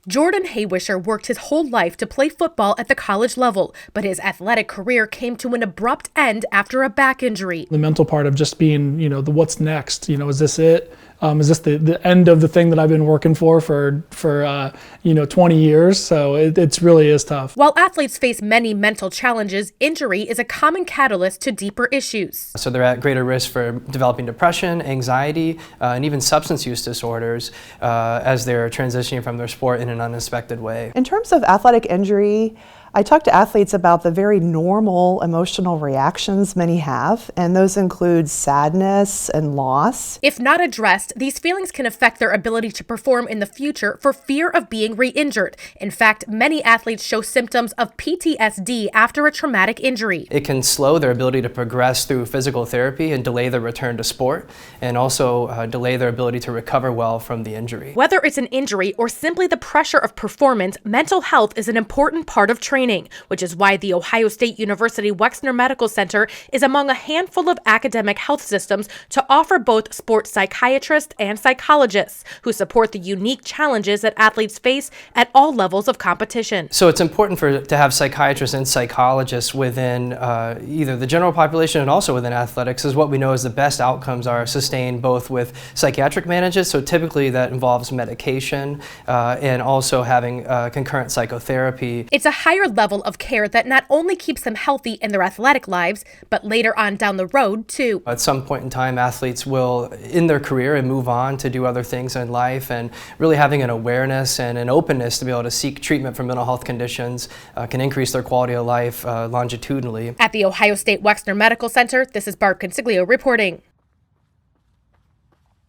Jordan Haywisher worked his whole life to play football at the college level, but his athletic career came to an abrupt end after a back injury. The mental part of just being, the what's next, is this it? Is this the end of the thing that I've been working for 20 years? So it really is tough. While athletes face many mental challenges, injury is a common catalyst to deeper issues. So they're at greater risk for developing depression, anxiety, and even substance use disorders as they're transitioning from their sport in an unexpected way. In terms of athletic injury, I talk to athletes about the very normal emotional reactions many have, and those include sadness and loss. If not addressed, these feelings can affect their ability to perform in the future for fear of being re-injured. In fact, many athletes show symptoms of PTSD after a traumatic injury. It can slow their ability to progress through physical therapy and delay their return to sport, and also delay their ability to recover well from the injury. Whether it's an injury or simply the pressure of performance, mental health is an important part of training, which is why the Ohio State University Wexner Medical Center is among a handful of academic health systems to offer both sports psychiatrists and psychologists who support the unique challenges that athletes face at all levels of competition. So it's important to have psychiatrists and psychologists within either the general population and also within athletics, as what we know is the best outcomes are sustained both with psychiatric management, so typically that involves medication and also having concurrent psychotherapy. It's a higher level of care that not only keeps them healthy in their athletic lives, but later on down the road too. At some point in time, athletes will in their career and move on to do other things in life, and really having an awareness and an openness to be able to seek treatment for mental health conditions can increase their quality of life longitudinally. At the Ohio State Wexner Medical Center, this is Barb Consiglio reporting.